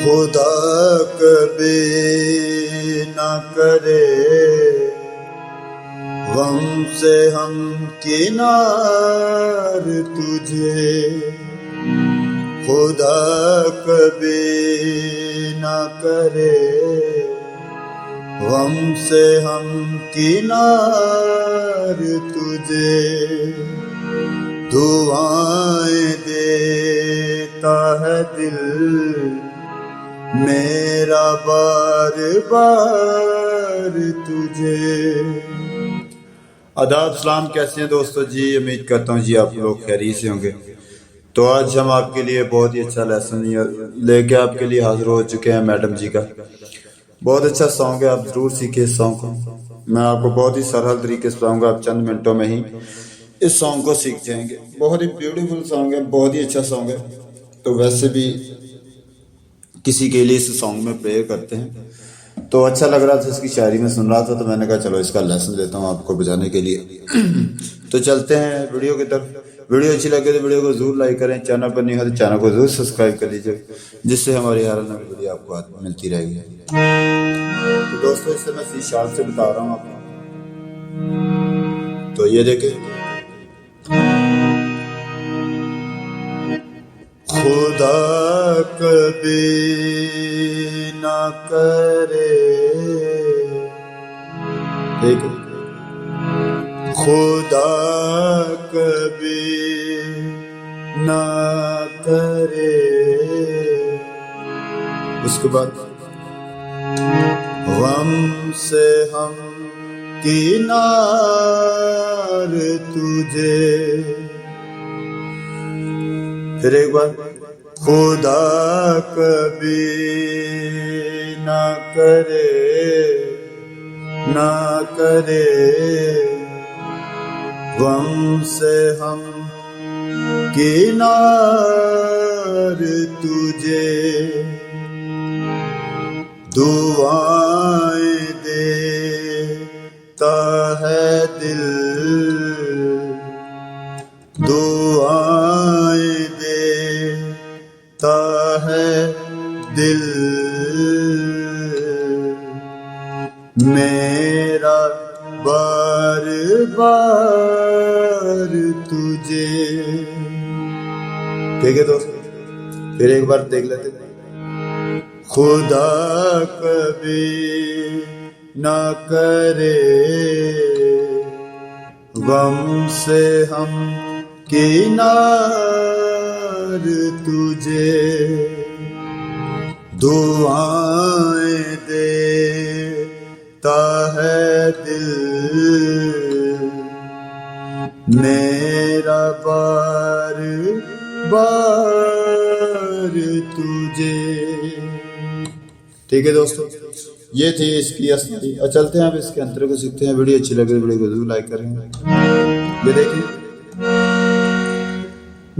खुदा कभी न करे गम से हम किनार तुझे। खुदा कभी न करे गम से हम किनार तुझे। दुआएं देता है दिल मेरा बार बार तुझे। आदाब सलाम, कैसे हैं दोस्तों जी। उम्मीद करता हूँ जी आप लोग खैरियत से होंगे। तो आज हम आपके लिए बहुत ही अच्छा लेसन लेके आपके लिए हाजिर हो चुके हैं। मैडम जी का बहुत अच्छा सॉन्ग है, आप जरूर सीखिए इस सॉन्ग को। मैं आपको बहुत ही सरल तरीके से बताऊंगा, आप चंद मिनटों में ही इस सॉन्ग को सीख जाएंगे। बहुत ही ब्यूटीफुल सॉन्ग है, बहुत ही अच्छा सॉन्ग है। तो वैसे भी किसी के लिए इस सॉन्ग में प्रेयर करते हैं, तो अच्छा लग रहा था, इसकी शायरी में सुन रहा था, तो मैंने कहा चलो इसका लेसन देता हूँ आपको बजाने के लिए। तो चलते हैं वीडियो की तरफ। वीडियो अच्छी लगे तो वीडियो को जरूर लाइक करें, चैनल पर नहीं हो तो चैनल को जरूर सब्सक्राइब कर लीजिए, जिससे हमारी हर नई वीडियो आपको मिलती रहेगी। तो दोस्तों इससे मैं सी शार्प से बता रहा हूँ आपको, तो ये देखें। खुदा कभी ना करे, देखो खुदा कभी ना करे। उसके बाद गम से हम किनार तुझे। फिर एक बार, खुदा कभी ना करे ना करे गम से हम किनार तुझे। दुआएं देता है दिल, दुआएं देता है दिल मेरा बार बार तुझे। ठीक है दोस्तों, फिर एक बार देख लेते हैं। खुदा कभी ना करे गम से हम किनार तुझे। दुआएं देता है दिल मेरा बार बार तुझे। ठीक है दोस्तों, ये थी इसकी असली। और चलते हैं अब इसके अंतर को सीखते हैं। वीडियो अच्छी लगे तो वीडियो को जरूर लाइक करेंगे। ये देखिए,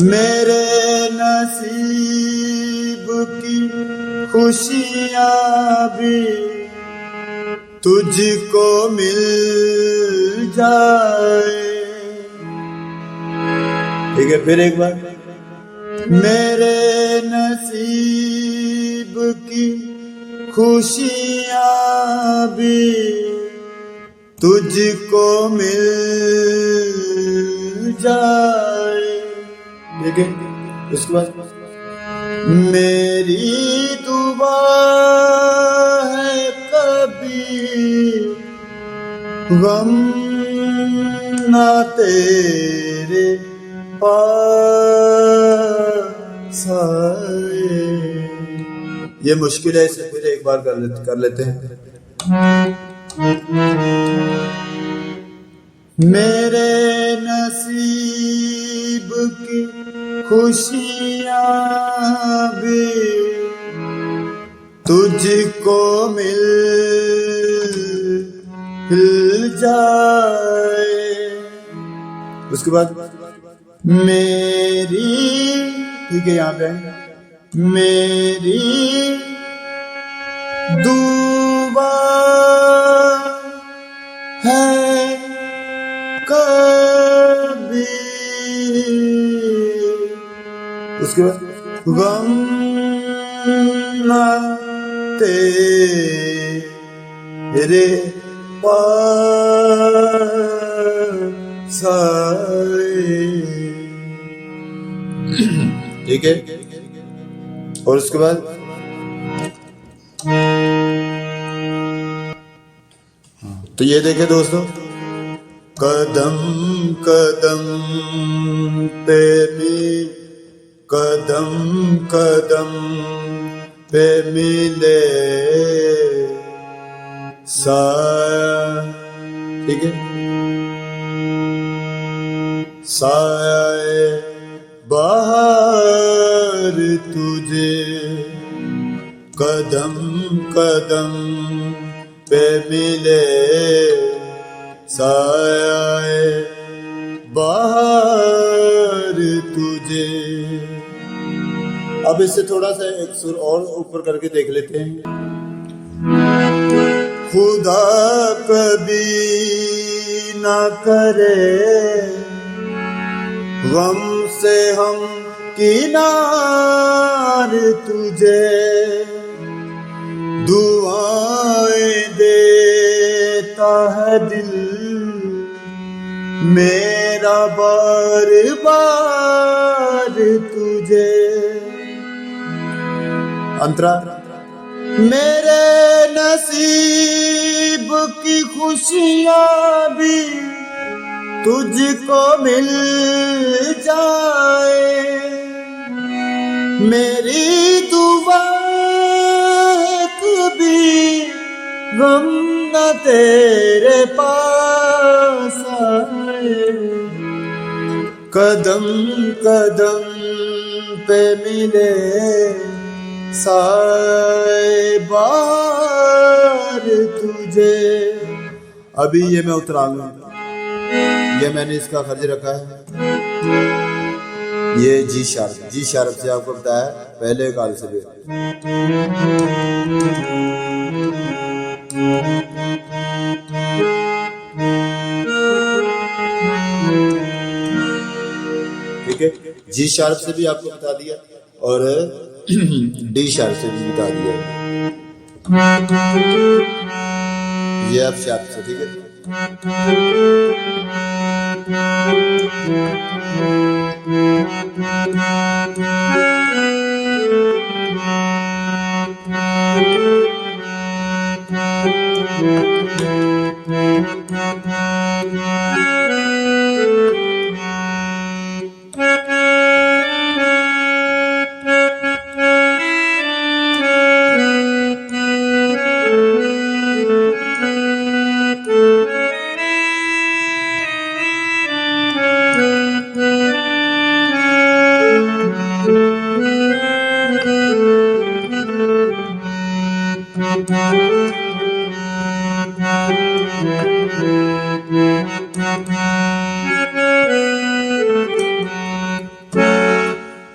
मेरे नसीब की खुशियाँ भी तुझको मिल जाए। ठीक है, फिर एक बार, मेरे नसीब की खुशियाँ भी तुझको मिल जाए। ठीक है, उसके बाद, मेरी दुआ है कभी गम ना तेरे पास आए। ये मुश्किल है, इसे फिर एक बार कर लेते हैं। मेरे नसीब की खुशियाँ भी तुझको मिल जाए। उसके बाद, मेरी, ठीक है यहाँ पे, मेरी दुआ है कभी, उसके बाद गम तेरे पास आए। ठीक है, और उसके बाद तो ये देखे दोस्तों, कदम कदम पे कदम कदम पे मिले साया। ठीक है, साया बाहर तुझे कदम कदम पे मिले साया बाहर तुझे। अब इससे थोड़ा सा एक सुर और ऊपर करके देख लेते हैं। खुदा कभी ना करे गम से हम किनार तुझे, दुआएं देता है दिल मेरा बार बार तुझे। अंतरा, मेरे नसीब की खुशियां भी तुझको मिल जाए, मेरी दुआ है कभी गम न तेरे पास आए। कदम कदम पे मिले साए बार तुझे। अभी ये मैं उतराऊंगा, ये मैंने इसका खर्च रखा है, ये जी शार्प से आपको बताया पहले काल से भी। ठीक है, जी शार्प से भी आपको बता दिया और डी शार्प से भी बता दिया, ये एफ शार्प से। ठीक है,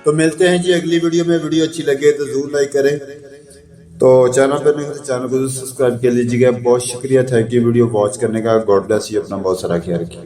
तो मिलते हैं जी अगली वीडियो में। वीडियो अच्छी लगे तो जरूर लाइक करें, तो चैनल पर नहीं तो चैनल को सब्सक्राइब कर लीजिएगा। बहुत शुक्रिया, थैंक यू वीडियो वॉच करने का। गॉड ब्लेस यू, अपना बहुत सारा ख्याल रखिए।